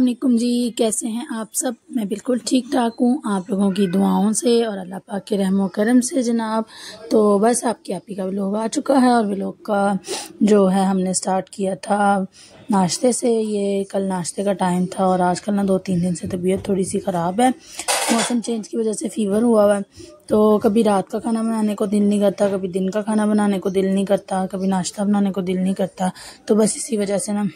अस्सलाम वालेकुम जी। कैसे हैं आप सब? मैं बिल्कुल ठीक ठाक हूँ, आप लोगों की दुआओं से और अल्लाह पाक के रहमो करम से जनाब। तो बस आपकी आप ही का व्लॉग आ चुका है और व्लॉग का जो है हमने स्टार्ट किया था नाश्ते से। ये कल नाश्ते का टाइम था और आजकल ना 2-3 दिन से तबीयत थोड़ी सी ख़राब है, मौसम चेंज की वजह से फ़ीवर हुआ है। तो कभी रात का खाना बनाने को दिल नहीं करता, कभी दिन का खाना बनाने को दिल नहीं करता, कभी नाश्ता बनाने को दिल नहीं करता। तो बस इसी वजह से ना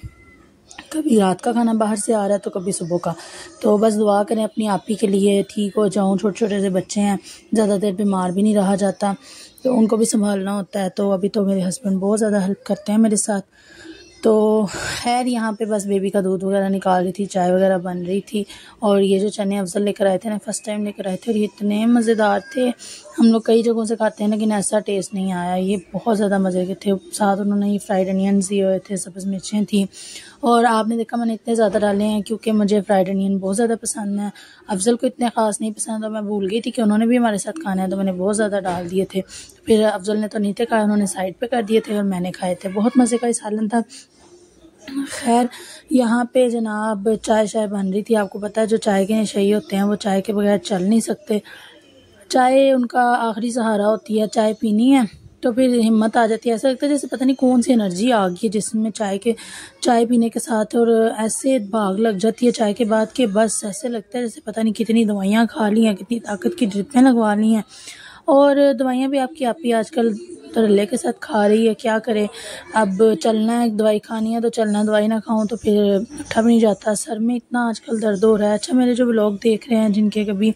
कभी रात का खाना बाहर से आ रहा है तो कभी सुबह का। तो बस दुआ करें अपनी आप ही के लिए ठीक हो जाऊं। छोटे छोटे से बच्चे हैं, ज़्यादा देर बीमार भी नहीं रहा जाता, तो उनको भी संभालना होता है। तो अभी तो मेरे हस्बैंड बहुत ज़्यादा हेल्प करते हैं मेरे साथ। तो खैर यहाँ पे बस बेबी का दूध वगैरह निकाल रही थी, चाय वगैरह बन रही थी। और ये जो चने अफजल लेकर आए थे ना, फर्स्ट टाइम लेकर आए थे और ये इतने मज़ेदार थे। हम लोग कई जगहों से खाते हैं लेकिन ऐसा टेस्ट नहीं आया, ये बहुत ज़्यादा मज़े के थे। साथ उन्होंने ये फ्राइड अनियंस दिए हुए थे, सब्ज़ मिर्चें थी। और आपने देखा मैंने इतने ज़्यादा डाले हैं क्योंकि मुझे फ्राइड अनियन बहुत ज़्यादा पसंद है। अफजल को इतने ख़ास नहीं पसंद, तो मैं भूल गई थी कि उन्होंने भी हमारे साथ खाना है, तो मैंने बहुत ज़्यादा डाल दिए थे। फिर अफजल ने तो नहीं थे खाए, उन्होंने साइड पे कर दिए थे और मैंने खाए थे। बहुत मज़े का सालन था। खैर यहाँ पे जनाब चाय बन रही थी। आपको पता है जो चाय के नशई होते हैं वो चाय के बगैर चल नहीं सकते। चाय उनका आखिरी सहारा होती है। चाय पीनी है तो फिर हिम्मत आ जाती है, ऐसा लगता है जैसे पता नहीं कौन सी एनर्जी आ गई है जिसमें चाय पीने के साथ। और ऐसे भाग लग जाती है चाय के बाद के बस ऐसे लगता है जैसे पता नहीं कितनी दवाइयाँ खा ली हैं, कितनी ताकत की ड्रिपें लगवा ली हैं। और दवाइयाँ भी आपकी आप ही आजकल तरले के साथ खा रही है, क्या करे। अब चलना है, दवाई खानी है तो चलना, दवाई ना खाऊं तो फिर उठा भी नहीं जाता। सर में इतना आजकल दर्द हो रहा है। अच्छा, मेरे जो व्लॉग देख रहे हैं जिनके कभी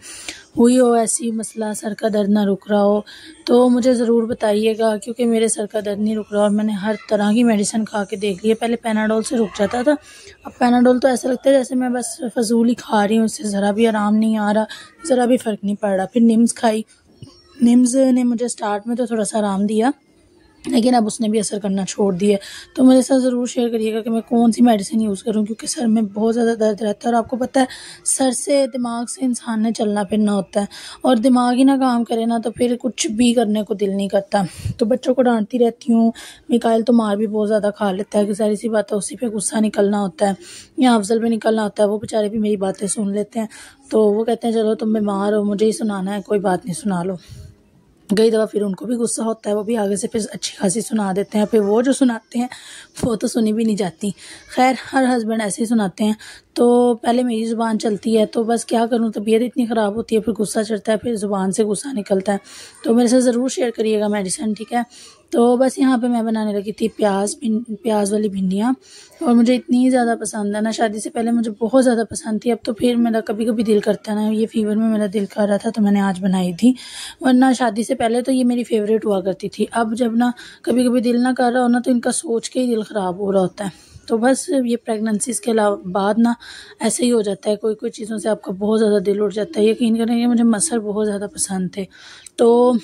हुई हो ऐसी मसला, सर का दर्द ना रुक रहा हो, तो मुझे ज़रूर बताइएगा क्योंकि मेरे सर का दर्द नहीं रुक रहा और मैंने हर तरह की मेडिसिन खा के देख ली है। पहले पैनाडोल से रुक जाता था, अब पैनाडोल तो ऐसा लगता है जैसे मैं बस फजूल ही खा रही हूँ, उससे ज़रा भी आराम नहीं आ रहा, ज़रा भी फ़र्क नहीं पड़ रहा। फिर निम्स खाई, निम्स ने मुझे स्टार्ट में तो थोड़ा सा आराम दिया लेकिन अब उसने भी असर करना छोड़ दिया। तो मेरे साथ ज़रूर शेयर करिएगा कि मैं कौन सी मेडिसिन यूज़ करूं क्योंकि सर में बहुत ज़्यादा दर्द रहता है। और आपको पता है सर से दिमाग से इंसान ने चलना फिरना होता है और दिमाग ही ना काम करे ना तो फिर कुछ भी करने को दिल नहीं करता। तो बच्चों को डांटती रहती हूँ। मिकाइल तो मार भी बहुत ज़्यादा खा लेता है कि सारी सी बात है उसी पर गुस्सा निकलना होता है या अफजल पे निकलना होता है। वो बेचारे भी मेरी बातें सुन लेते हैं, तो वो कहते हैं चलो तुम बीमार हो, मुझे ही सुनाना है, कोई बात नहीं सुना लो। कई दफ़ा फिर उनको भी गुस्सा होता है, वो भी आगे से फिर अच्छी खासी सुना देते हैं। फिर वो जो सुनाते हैं वो तो सुनी भी नहीं जाती। खैर हर हस्बैंड ऐसे ही सुनाते हैं। तो पहले मेरी ज़ुबान चलती है, तो बस क्या करूँ, तबीयत इतनी ख़राब होती है, फिर गुस्सा चढ़ता है, फिर ज़ुबान से गुस्सा निकलता है। तो मेरे साथ ज़रूर शेयर करिएगा मेडिसिन, ठीक है। तो बस यहाँ पे मैं बनाने लगी थी प्याज वाली भिंडियाँ और मुझे इतनी ज़्यादा पसंद है ना, शादी से पहले मुझे बहुत ज़्यादा पसंद थी। अब तो फिर मेरा कभी कभी दिल करता है ना, ये फीवर में मेरा दिल कर रहा था तो मैंने आज बनाई थी, वरना शादी से पहले तो ये मेरी फेवरेट हुआ करती थी। अब जब ना कभी कभी दिल ना कर रहा हो ना तो इनका सोच के ही दिल ख़राब हो रहा होता है। तो बस ये प्रेगनेंसीज़ के बाद ना ऐसे ही हो जाता है, कोई कोई चीज़ों से आपका बहुत ज़्यादा दिल उठ जाता है। यकीन करेंगे मुझे मसर बहुत ज़्यादा पसंद थे। तो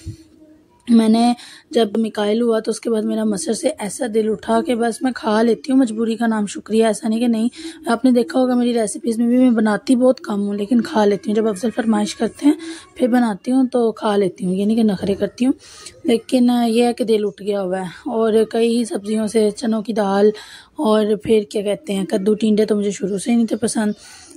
मैंने जब मिकाइल हुआ तो उसके बाद मेरा मसर से ऐसा दिल उठा कि बस मैं खा लेती हूँ, मजबूरी का नाम शुक्रिया, ऐसा नहीं कि नहीं। आपने देखा होगा मेरी रेसिपीज़ में भी मैं बनाती बहुत कम हूँ लेकिन खा लेती हूँ। जब अफजल फरमाइश करते हैं फिर बनाती हूँ तो खा लेती हूँ, ये नहीं कि नखरे करती हूँ। लेकिन यह है कि दिल उठ गया हुआ है। और कई सब्जियों से चनों की दाल और फिर क्या कहते हैं कद्दू टिंडे तो मुझे शुरू से ही नहीं थे पसंद।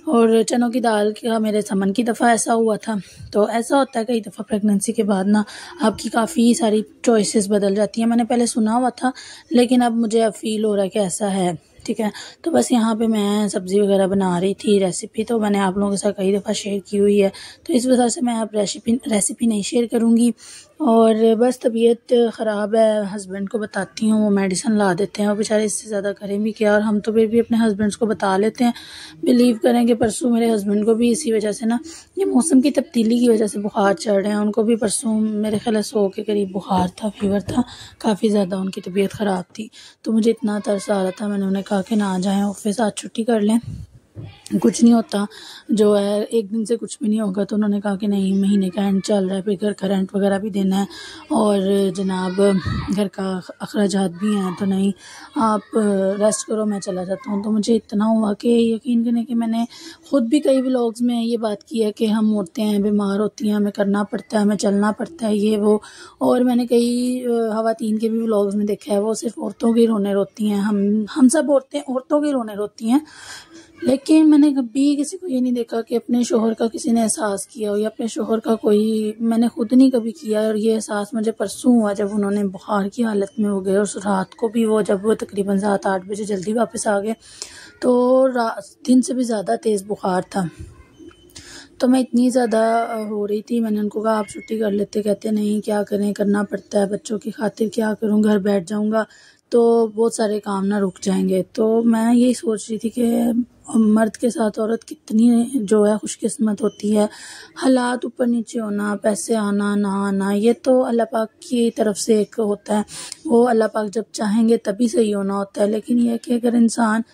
और चनों की दाल का मेरे समन की दफ़ा ऐसा हुआ था। तो ऐसा होता है कई दफ़ा प्रेगनेंसी के बाद ना आपकी काफ़ी सारी चॉइसेस बदल जाती हैं। मैंने पहले सुना हुआ था लेकिन अब मुझे अब फील हो रहा है कि ऐसा है, ठीक है। तो बस यहाँ पे मैं सब्ज़ी वगैरह बना रही थी, रेसिपी तो मैंने आप लोगों के साथ कई दफ़ा शेयर की हुई है, तो इस वजह से मैं अब रेसिपी नहीं शेयर करूँगी। और बस तबीयत ख़राब है, हस्बैंड को बताती हूँ, वो मेडिसिन ला देते हैं, वो बेचारे इससे ज़्यादा करें भी क्या। और हम तो फिर भी अपने हस्बैंड्स को बता लेते हैं। बिलीव करें कि परसों मेरे हस्बैंड को भी इसी वजह से ना, ये मौसम की तब्दीली की वजह से बुखार चढ़ रहे हैं। उनको भी परसों मेरे ख्याल 100 के करीब बुखार था, फीवर था, काफ़ी ज़्यादा उनकी तबीयत ख़राब थी। तो मुझे इतना तरस आ रहा था, मैंने उन्हें कहा कि ना आ जाएँ ऑफिस, आज छुट्टी कर लें, कुछ नहीं होता, जो है एक दिन से कुछ भी नहीं होगा। तो उन्होंने कहा कि नहीं, महीने का एंड चल रहा है, फिर घर का रेंट वगैरह भी देना है और जनाब घर का अखराजात भी हैं, तो नहीं आप रेस्ट करो, मैं चला जाता हूँ। तो मुझे इतना हुआ कि यकीन करें कि मैंने ख़ुद भी कई व्लॉग्स में ये बात की है कि हम औरतें हैं, बीमार होती हैं, हमें करना पड़ता है, हमें चलना पड़ता है, ये वो। और मैंने कई ख़वातीन के भी व्लॉग्स में देखा है, वो सिर्फ औरतों के रोने रोती हैं। हम सब औरतें औरतों के रोने रोती हैं। लेकिन मैंने कभी किसी को ये नहीं देखा कि अपने शोहर का किसी ने एहसास किया हो, या अपने शोहर का कोई मैंने खुद नहीं कभी किया। और ये एहसास मुझे परसों हुआ जब उन्होंने बुखार की हालत में हो गए, और रात को भी वो जब वो तकरीबन 7-8 बजे जल्दी वापस आ गए, तो दिन से भी ज़्यादा तेज़ बुखार था। तो मैं इतनी ज़्यादा हो रही थी, मैंने उनको कहा आप छुट्टी कर लेते, कहते नहीं क्या करें, करना पड़ता है बच्चों की खातिर, क्या करूं, घर बैठ जाऊंगा तो बहुत सारे काम ना रुक जाएंगे। तो मैं यही सोच रही थी कि मर्द के साथ औरत कितनी जो है खुशकिस्मत होती है। हालात ऊपर नीचे होना, पैसे आना ना आना, ये तो अल्लाह पाक की तरफ से एक होता है, वो अल्लाह पाक जब चाहेंगे तभी सही होना होता है। लेकिन यह कि अगर इंसान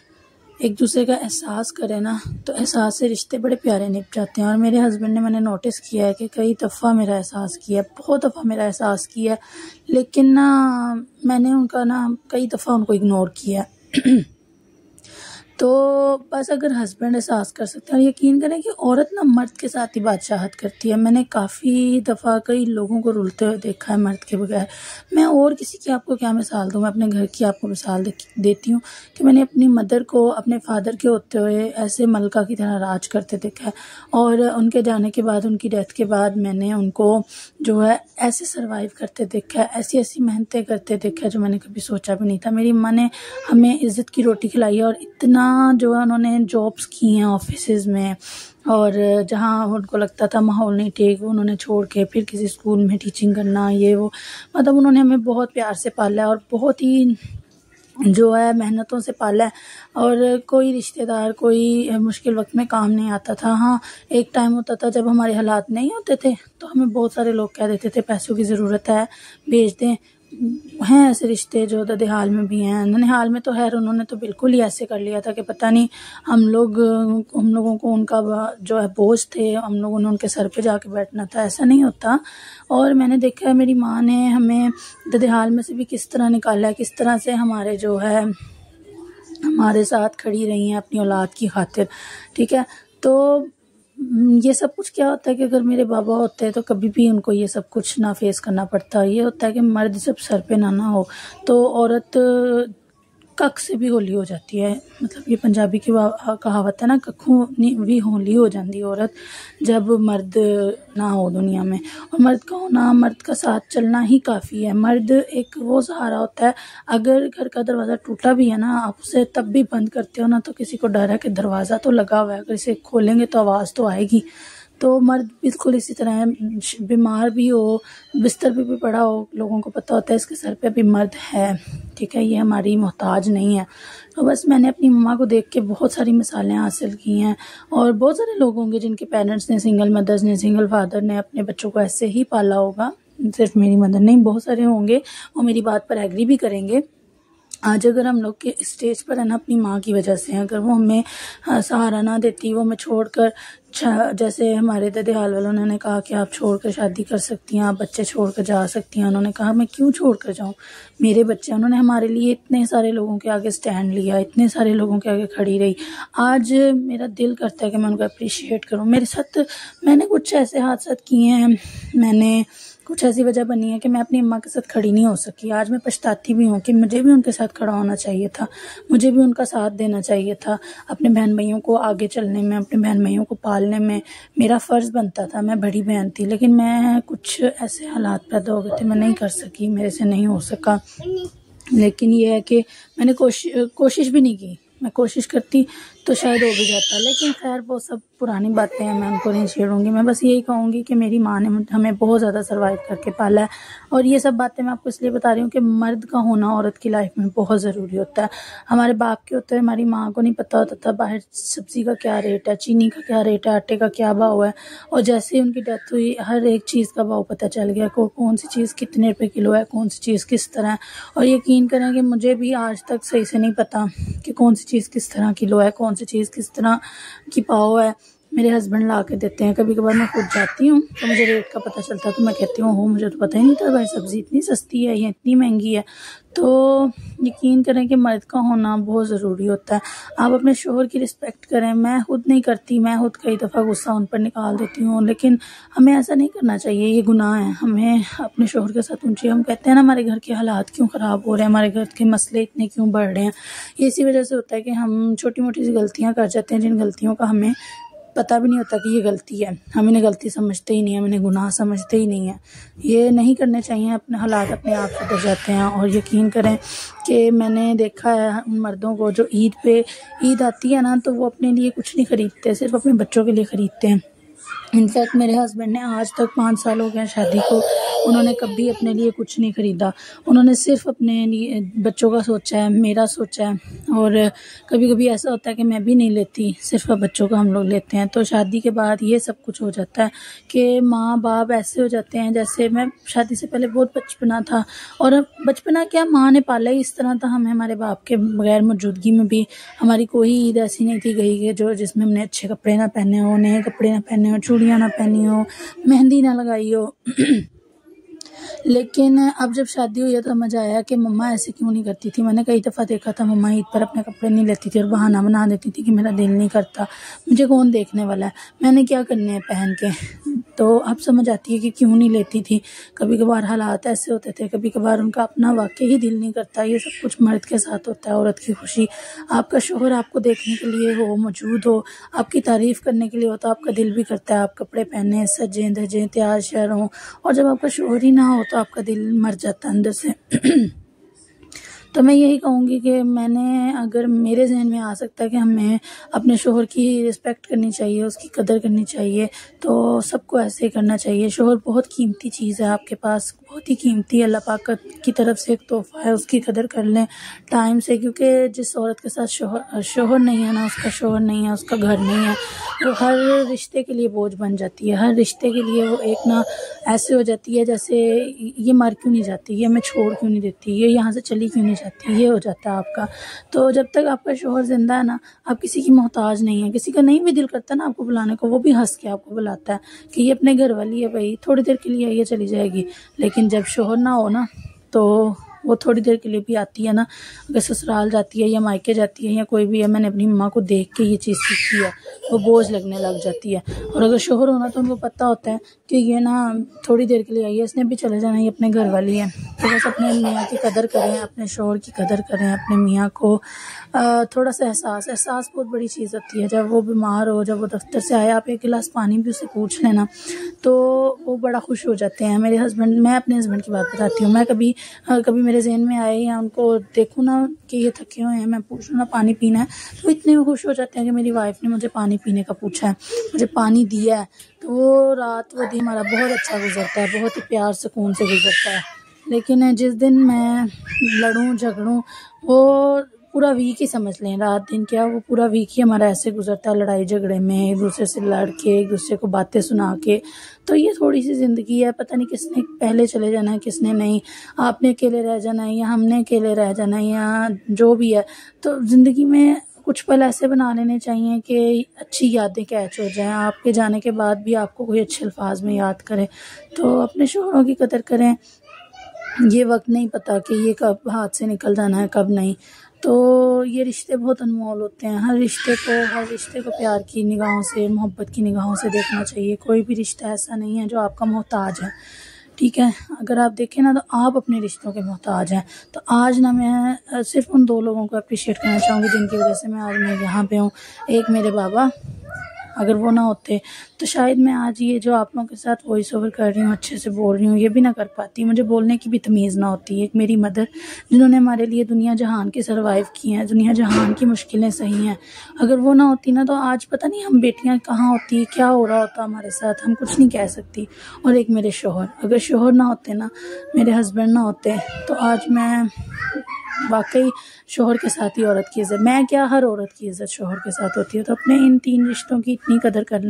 एक दूसरे का एहसास करे ना, तो एहसास से रिश्ते बड़े प्यारे निभ जाते हैं। और मेरे हस्बैंड ने, मैंने नोटिस किया है कि कई दफ़ा मेरा एहसास किया, बहुत दफ़ा मेरा एहसास किया, लेकिन ना मैंने उनका ना कई दफ़ा उनको इग्नोर किया। तो बस अगर हस्बैंड एहसास कर सकते हैं, और यकीन करें कि औरत ना मर्द के साथ ही बादशाहत करती है। मैंने काफ़ी दफ़ा कई लोगों को रुलते हुए देखा है मर्द के बगैर। मैं और किसी की आपको क्या मिसाल दूँ, मैं अपने घर की आपको मिसाल देती हूँ कि मैंने अपनी मदर को अपने फादर के होते हुए ऐसे मलका की तरह राज करते देखा है, और उनके जाने के बाद, उनकी डेथ के बाद मैंने उनको जो है ऐसे सर्वाइव करते देखा है, ऐसी ऐसी मेहनतें करते देखा है जो मैंने कभी सोचा भी नहीं था। मेरी माँ ने हमें इज़्ज़त की रोटी खिलाई है, और इतना जो है उन्होंने जॉब्स की हैं ऑफिसेज में, और जहाँ उनको लगता था माहौल नहीं ठीक, वो उन्होंने छोड़ के फिर किसी स्कूल में टीचिंग करना, ये वो, मतलब उन्होंने हमें बहुत प्यार से पाला है और बहुत ही जो है मेहनतों से पाला है। और कोई रिश्तेदार कोई मुश्किल वक्त में काम नहीं आता था। हाँ, एक टाइम होता था जब हमारे हालात नहीं होते थे, तो हमें बहुत सारे लोग कह देते थे पैसों की ज़रूरत है, भेज दें। हैं ऐसे रिश्ते जो ददेहाल में भी हैं, ननिहाल में तो खैर उन्होंने तो बिल्कुल ही ऐसे कर लिया था कि पता नहीं हम लोगों को उनका जो है बोझ थे, हम लोगों ने उनके सर पे जाके बैठना था, ऐसा नहीं होता। और मैंने देखा है मेरी माँ ने हमें ददेहाल में से भी किस तरह निकाला है, किस तरह से हमारे जो है हमारे साथ खड़ी रही हैं अपनी औलाद की खातिर, ठीक है। तो ये सब कुछ क्या होता है कि अगर मेरे बाबा होते हैं तो कभी भी उनको ये सब कुछ ना फेस करना पड़ता। ये होता है कि मर्द जब सर पे ना हो तो औरत कख से भी होली हो जाती है। मतलब ये पंजाबी की कहावत है ना, कखों भी होली हो जाती है औरत जब मर्द ना हो दुनिया में। और मर्द का होना, मर्द का साथ चलना ही काफ़ी है। मर्द एक वो सहारा होता है, अगर घर का दरवाज़ा टूटा भी है ना, आप उसे तब भी बंद करते हो ना तो किसी को डर है कि दरवाज़ा तो लगा हुआ है, अगर इसे खोलेंगे तो आवाज़ तो आएगी। तो मर्द बिल्कुल इसी तरह है, बीमार भी हो, बिस्तर पे भी पड़ा हो, लोगों को पता होता है इसके सर पे भी मर्द है, ठीक है, ये हमारी मोहताज नहीं है। तो बस मैंने अपनी मम्मा को देख के बहुत सारी मिसालें हासिल की हैं, और बहुत सारे लोग होंगे जिनके पेरेंट्स ने, सिंगल मदर्स ने, सिंगल फादर ने अपने बच्चों को ऐसे ही पाला होगा। सिर्फ मेरी मदर नहीं, बहुत सारे होंगे, वो मेरी बात पर एग्री भी करेंगे। आज अगर हम लोग के स्टेज पर है ना अपनी माँ की वजह से, अगर वो हमें सहारा ना देती, वो हमें छोड़कर, जैसे हमारे ददेहाल वालों ने कहा कि आप छोड़कर शादी कर सकती हैं, आप बच्चे छोड़कर जा सकती हैं, उन्होंने कहा मैं क्यों छोड़कर जाऊं, मेरे बच्चे। उन्होंने हमारे लिए इतने सारे लोगों के आगे स्टैंड लिया, इतने सारे लोगों के आगे खड़ी रही। आज मेरा दिल करता है कि मैं उनको अप्रिशिएट करूं। मेरे साथ मैंने कुछ ऐसे हादसा किए हैं, मैंने कुछ ऐसी वजह बनी है कि मैं अपनी अम्मा के साथ खड़ी नहीं हो सकी। आज मैं पछताती भी हूँ कि मुझे भी उनके साथ खड़ा होना चाहिए था, मुझे भी उनका साथ देना चाहिए था। अपने बहन भाइयों को आगे चलने में, अपने बहन भाइयों को पालने में मेरा फ़र्ज़ बनता था। मैं बड़ी बहन थी, लेकिन मैं कुछ ऐसे हालात पैदा हो गए थे, मैं नहीं कर सकी, मेरे से नहीं हो सका। लेकिन ये है कि मैंने कोशिश भी नहीं की। मैं कोशिश करती तो शायद हो भी जाता, लेकिन खैर वो सब पुरानी बातें हैं, मैं उनको नहीं छेड़ूंगी। मैं बस यही कहूँगी कि मेरी माँ ने हमें बहुत ज़्यादा सर्वाइव करके पाला है। और ये सब बातें मैं आपको इसलिए बता रही हूँ कि मर्द का होना औरत की लाइफ में बहुत ज़रूरी होता है। हमारे बाप के होते हुए हमारी माँ को नहीं पता होता था बाहर सब्ज़ी का क्या रेट है, चीनी का क्या रेट है, आटे का क्या भाव है। और जैसे ही उनकी डेथ हुई, हर एक चीज़ का भाव पता चल गया, कौन सी चीज़ कितने रुपए किलो है, कौन सी चीज़ किस तरह है। और यकीन करें कि मुझे भी आज तक सही से नहीं पता कि कौन सी चीज़ किस तरह किलो है, कौन सी चीज़ किस तरह की पाव है। मेरे हस्बैंड ला के देते हैं। कभी कभार मैं खुद जाती हूँ तो मुझे रेट का पता चलता है तो मैं कहती हूँ हो मुझे तो पता ही नहीं था भाई सब्ज़ी इतनी सस्ती है या इतनी महंगी है। तो यकीन करें कि मर्द का होना बहुत ज़रूरी होता है। आप अपने शोहर की रिस्पेक्ट करें। मैं खुद नहीं करती, मैं खुद कई दफ़ा गुस्सा उन पर निकाल देती हूँ, लेकिन हमें ऐसा नहीं करना चाहिए, ये गुनाह है। हमें अपने शोहर के साथ ऊँचे, हम कहते हैं ना हमारे घर के हालात क्यों ख़राब हो रहे हैं, हमारे घर के मसले इतने क्यों बढ़ रहे हैं, ये इसी वजह से होता है कि हम छोटी मोटी सी गलतियाँ कर जाते हैं जिन गलतियों का हमें पता भी नहीं होता कि ये गलती है। हम इन्हें गलती समझते ही नहीं है, हम इन्हें गुनाह समझते ही नहीं है। ये नहीं करने चाहिए। अपने हालात अपने आप सुधर जाते हैं। और यकीन करें कि मैंने देखा है उन मर्दों को जो ईद आती है ना तो वो अपने लिए कुछ नहीं खरीदते, सिर्फ अपने बच्चों के लिए खरीदते हैं। इनफैक्ट मेरे हस्बैंड ने आज तक 5 साल हो गए शादी को, उन्होंने कभी अपने लिए कुछ नहीं ख़रीदा। उन्होंने सिर्फ अपने लिए बच्चों का सोचा है, मेरा सोचा है। और कभी कभी ऐसा होता है कि मैं भी नहीं लेती, सिर्फ बच्चों का हम लोग लेते हैं। तो शादी के बाद ये सब कुछ हो जाता है कि माँ बाप ऐसे हो जाते हैं जैसे मैं शादी से पहले बहुत बचपना था, और बचपना क्या माँ ने पाला ही इस तरह था। हमें हमारे बाप के बगैर मौजूदगी में भी हमारी कोई ईद ऐसी नहीं थी गई कि जो जिसमें हमने अच्छे कपड़े ना पहने हो, नए कपड़े ना पहने हो, चूड़ियाँ ना पहनी हो, मेहंदी ना लगाई हो। लेकिन अब जब शादी हुई है तो समझ आया कि मम्मा ऐसे क्यों नहीं करती थी। मैंने कई दफ़ा देखा था मम्मा ईद पर अपने कपड़े नहीं लेती थी और बहाना बना देती थी कि मेरा दिल नहीं करता, मुझे कौन देखने वाला है, मैंने क्या करने हैं पहन के। तो अब समझ आती है कि क्यों नहीं लेती थी। कभी कभार हालात ऐसे होते थे, कभी कभार उनका अपना वाकई ही दिल नहीं करता। ये सब कुछ मर्द के साथ होता है। औरत की खुशी, आपका शोहर आपको देखने के लिए हो, मौजूद हो, आपकी तारीफ़ करने के लिए हो तो आपका दिल भी करता है आप कपड़े पहने, सजें धजें, तैयार श्यार हों। और जब आपका शोहर ही ना हो तो आपका दिल मर जाता है अंदर से। तो मैं यही कहूँगी कि अगर मेरे जहन में आ सकता है कि हमें अपने शोहर की रिस्पेक्ट करनी चाहिए, उसकी कदर करनी चाहिए, तो सबको ऐसे ही करना चाहिए। शोहर बहुत कीमती चीज़ है आपके पास, बहुत ही कीमती है, अल्लाह पाक की तरफ से एक तोहफ़ा है, उसकी कदर कर लें टाइम से। क्योंकि जिस औरत के साथ शोहर नहीं है ना, उसका शोहर नहीं है, उसका घर नहीं है, वो हर रिश्ते के लिए बोझ बन जाती है। हर रिश्ते के लिए वो एक ना ऐसे हो जाती है जैसे ये मर क्यों नहीं जाती, ये हमें छोड़ क्यों नहीं देती, ये यहाँ से चली क्यों नहीं जाती, ये हो जाता है आपका। तो जब तक आपका शोहर जिंदा है ना, आप किसी की मोहताज नहीं है। किसी का नहीं भी दिल करता ना आपको बुलाने को, वो भी हंस के आपको बुलाता है कि ये अपने घर वाली है भाई, थोड़ी देर के लिए ये चली जाएगी। लेकिन जब शोहर ना हो ना तो वो थोड़ी देर के लिए भी आती है ना, अगर ससुराल जाती है या मायके जाती है या कोई भी है, मैंने अपनी मम्मा को देख के ये चीज़ सीखी है, वो बोझ लगने लग जाती है। और अगर शोहर होना तो उनको पता होता है कि ये ना थोड़ी देर के लिए आई है, इसने भी चले जाना, ये अपने घर वाली है। तो बस अपने मियाँ की कदर करें, अपने शोहर की कदर करें, अपने मियाँ को थोड़ा सा एहसास बहुत बड़ी चीज़ होती है। जब वो बीमार हो, जब वो दफ्तर से आए, आप एक गिलास पानी भी उससे पूछ लेना तो वो बड़ा खुश हो जाते हैं। मेरे हस्बैंड, मैं अपने हस्बैंड की बात बताती हूँ, मैं कभी मेरे जहन में आए या उनको देखूँ ना कि ये थके हुए हैं, मैं पूछूँ ना पानी पीना है, तो इतने वो खुश हो जाते हैं कि मेरी वाइफ ने मुझे पानी पीने का पूछा है, मुझे पानी दिया है। तो वो रात वो दिन हमारा बहुत अच्छा गुजरता है, बहुत ही प्यार सुकून से गुजरता है। लेकिन जिस दिन मैं लड़ूँ झगड़ूँ, वो पूरा वीक ही समझ लें, रात दिन क्या, वो पूरा वीक ही हमारा ऐसे गुजरता है, लड़ाई झगड़े में, एक दूसरे से लड़ के, एक दूसरे को बातें सुना के। तो ये थोड़ी सी ज़िंदगी है, पता नहीं किसने पहले चले जाना है, किसने नहीं, आपने अकेले रह जाना है या हमने अकेले रह जाना है या जो भी है। तो ज़िंदगी में कुछ पल ऐसे बना लेने चाहिए कि अच्छी यादें कैच हो जाएं, आपके जाने के बाद भी आपको कोई अच्छे अल्फाज में याद करे। तो अपने शोहरों की कदर करें। ये वक्त नहीं पता कि ये कब हाथ से निकल जाना है, कब नहीं। तो ये रिश्ते बहुत अनमोल होते हैं। हर रिश्ते को प्यार की निगाहों से, मोहब्बत की निगाहों से देखना चाहिए। कोई भी रिश्ता ऐसा नहीं है जो आपका मोहताज है, ठीक है। अगर आप देखें ना तो आप अपने रिश्तों के मोहताज हैं। तो आज ना मैं सिर्फ उन 2 लोगों को अप्रिशिएट करना चाहूँगी जिनकी वजह से मैं यहाँ पे हूँ। एक मेरे बाबा, अगर वो ना होते तो शायद मैं आज ये जो आप लोगों के साथ वॉइस ओवर कर रही हूँ, अच्छे से बोल रही हूँ, ये भी ना कर पाती, मुझे बोलने की भी तमीज़ ना होती। एक मेरी मदर, जिन्होंने हमारे लिए दुनिया जहान के सर्वाइव किए हैं, दुनिया जहान की मुश्किलें सही हैं। अगर वो ना होती ना तो आज पता नहीं हम बेटियाँ कहाँ होती, क्या हो रहा होता हमारे साथ, हम कुछ नहीं कह सकती। और एक मेरे शोहर, अगर शोहर ना होते ना, मेरे हस्बैंड ना होते तो आज मैं वाकई शोहर के साथ ही औरत की इज़्ज़त, मैं क्या हर औरत की इज़्ज़त शोहर के साथ होती है। तो अपने इन 3 रिश्तों की इतनी कदर कर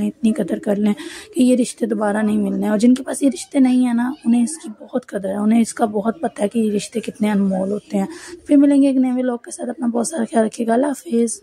लें कि ये रिश्ते दोबारा नहीं मिलने। और जिनके पास ये रिश्ते नहीं है ना, उन्हें इसकी बहुत कदर है, उन्हें इसका बहुत पता है कि ये रिश्ते कितने अनमोल होते हैं। फिर मिलेंगे एक नए व्लॉग के साथ। अपना बहुत सारा ख्याल रखिएगा। अल्लाह हाफिज़।